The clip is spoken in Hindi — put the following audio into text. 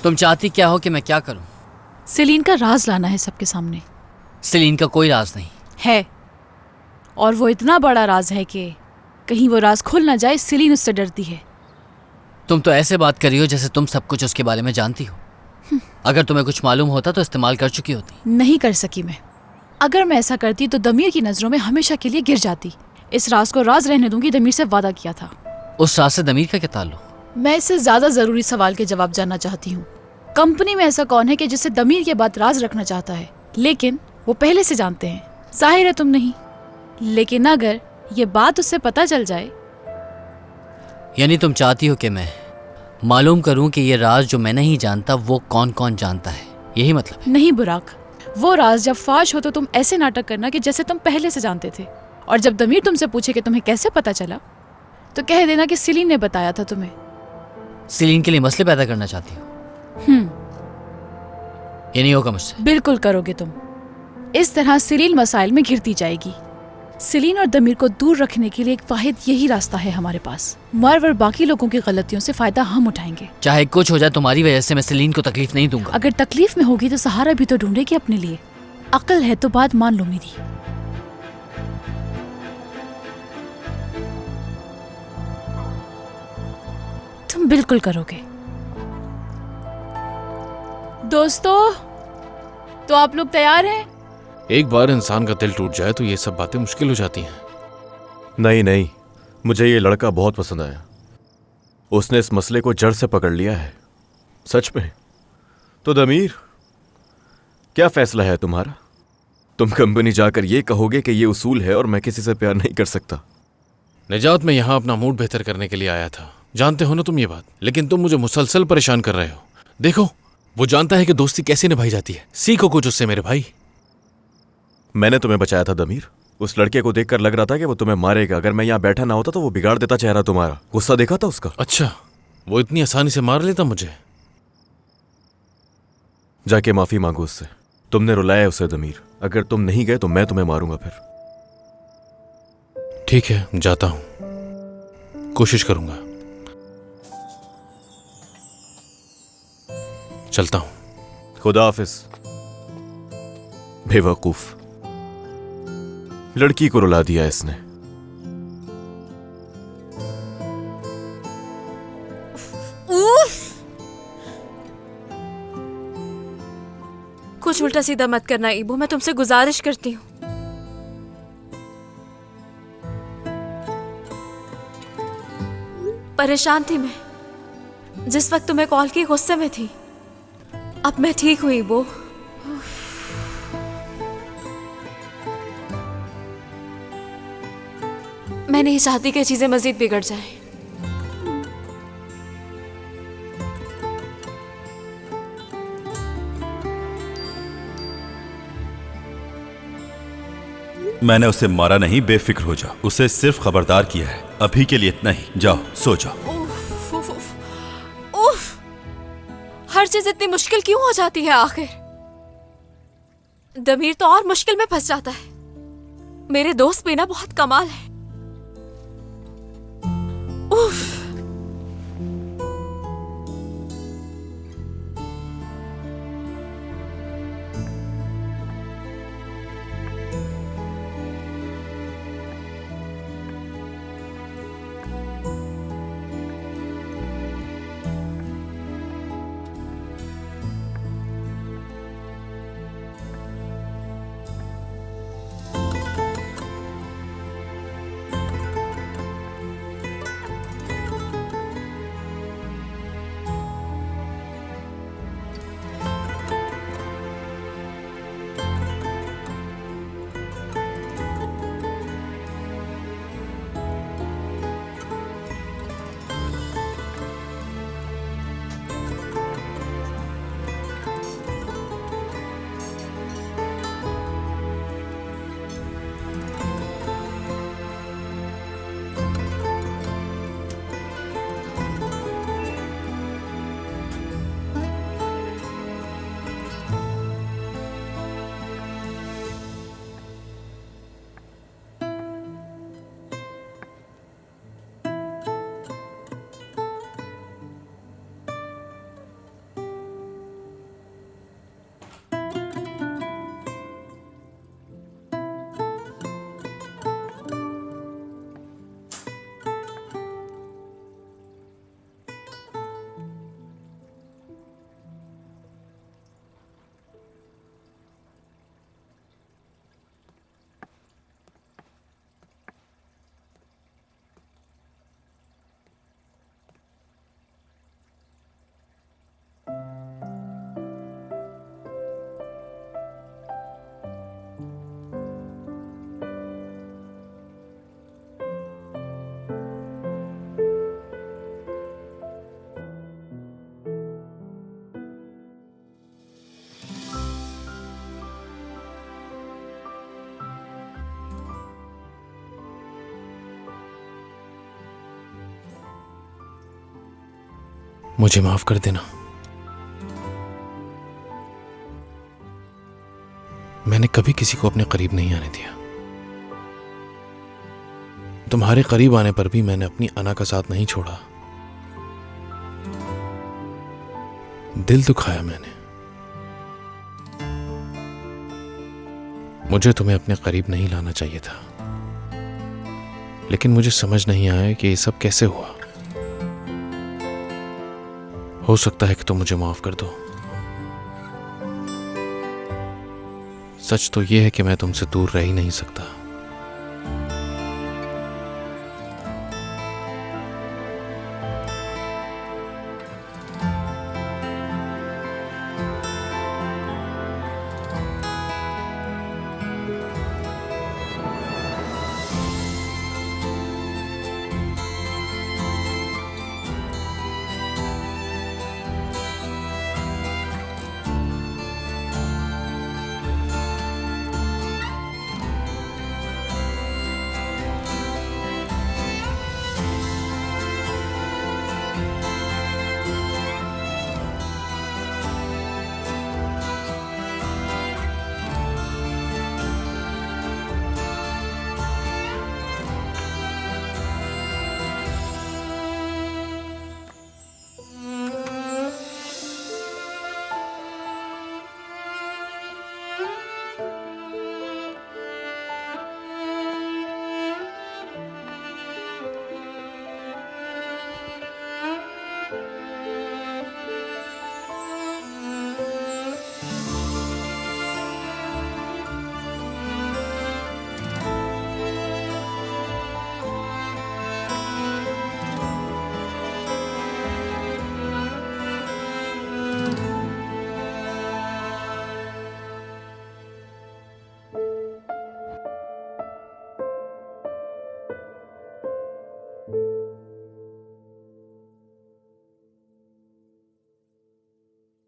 तुम चाहती क्या हो कि मैं क्या करूं? सेलिन का राज लाना है सबके सामने। सेलिन का कोई राज नहीं है, और वो इतना बड़ा राज है कि कहीं वो राज खुल ना जाए, सेलिन उससे डरती है। तुम तो ऐसे बात कर रही हो जैसे तुम सब कुछ उसके बारे में जानती हो। अगर तुम्हें कुछ मालूम होता तो इस्तेमाल कर चुकी होती। नहीं कर सकी मैं। अगर मैं ऐसा करती तो दमीर की नजरों में हमेशा के लिए गिर जाती। इस राज को राज रहने दूंगी, दमीर से वादा किया था। उस राज से दमीर का क्या ताल्लुक? मैं इससे ज्यादा जरूरी सवाल के जवाब जानना चाहती हूँ। कंपनी में ऐसा कौन है कि जिससे दमीर के बाद राज रखना चाहता है, लेकिन वो पहले से जानते हैं? जाहिर है तुम नहीं। लेकिन अगर ये बात उससे पता चल जाए। यानी तुम चाहती हो कि मैं मालूम करूं कि ये राज जो मैं नहीं जानता वो कौन कौन जानता है, यही मतलब है? नहीं बुराक, वो राज जब फाश हो तो तुम ऐसे नाटक करना कि जैसे तुम पहले से जानते थे। और जब दमीर तुमसे पूछे कि तुम्हें कैसे पता चला, तो कह देना कि सेलिन ने बताया था तुम्हें। सेलिन के लिए मसले पैदा करना चाहती हो? ये नहीं होगा मुझसे। बिल्कुल करोगे तुम। इस तरह सेलिन मसाइल में घिरती जाएगी। सेलिन और दमीर को दूर रखने के लिए एक वाहिद यही रास्ता है हमारे पास। मर्व और बाकी लोगों की गलतियों से फायदा हम उठाएंगे। चाहे कुछ हो जाए, तुम्हारी वजह से मैं सेलिन को तकलीफ नहीं दूंगा। अगर तकलीफ में होगी तो सहारा भी तो ढूंढेगी अपने लिए। अक्ल है तो बात मान लो मेरी। तुम बिल्कुल करोगे। दोस्तों, तो आप लोग तैयार हैं? एक बार इंसान का दिल टूट जाए तो ये सब बातें मुश्किल हो जाती हैं। नहीं नहीं, मुझे ये लड़का बहुत पसंद आया। उसने इस मसले को जड़ से पकड़ लिया है, सच में। तो दमीर, क्या फैसला है तुम्हारा? तुम कंपनी जाकर ये कहोगे कि ये उसूल है और मैं किसी से प्यार नहीं कर सकता? निजात, मैं यहाँ अपना मूड बेहतर करने के लिए आया था। जानते हो ना तुम ये बात, लेकिन तुम मुझे मुसलसल परेशान कर रहे हो। देखो, वो जानता है कि दोस्ती कैसे निभाई जाती है। सीखो कुछ उससे मेरे भाई। मैंने तुम्हें बचाया था दमीर। उस लड़के को देखकर लग रहा था कि वो तुम्हें मारेगा। अगर मैं यहाँ बैठा ना होता तो वो बिगाड़ देता चेहरा तुम्हारा। गुस्सा देखा था उसका। अच्छा, वो इतनी आसानी से मार लेता मुझे? जाके माफी मांगो उससे। तुमने रुलाया उसे दमीर। अगर तुम नहीं गए तो मैं तुम्हें मारूंगा फिर। ठीक है, जाता हूं, कोशिश करूंगा। चलता हूं। खुदा हाफिज। बेवकूफ, लड़की को रुला दिया इसने। कुछ उल्टा सीधा मत करना ईबो, मैं तुमसे गुजारिश करती हूँ। परेशान थी मैं जिस वक्त तुम्हें कॉल की, गुस्से में थी। अब मैं ठीक हुई ईबो। मैं नहीं चाहती कि चीजें मजीद बिगड़ जाएं। मैंने उसे मारा नहीं, बेफिक्र हो जाओ। उसे सिर्फ खबरदार किया है। अभी के लिए इतना ही, जाओ सो जाओ। उफ, उफ, उफ, उफ। हर चीज इतनी मुश्किल क्यों हो जाती है आखिर? दमीर तो और मुश्किल में फंस जाता है। मेरे दोस्त भी ना बहुत कमाल है। उफ। मुझे माफ कर देना। मैंने कभी किसी को अपने करीब नहीं आने दिया। तुम्हारे करीब आने पर भी मैंने अपनी अना का साथ नहीं छोड़ा। दिल दुखाया मैंने। मुझे तुम्हें अपने करीब नहीं लाना चाहिए था, लेकिन मुझे समझ नहीं आया कि ये सब कैसे हुआ। हो सकता है कि तुम मुझे माफ कर दो। सच तो यह है कि मैं तुमसे दूर रह ही नहीं सकता।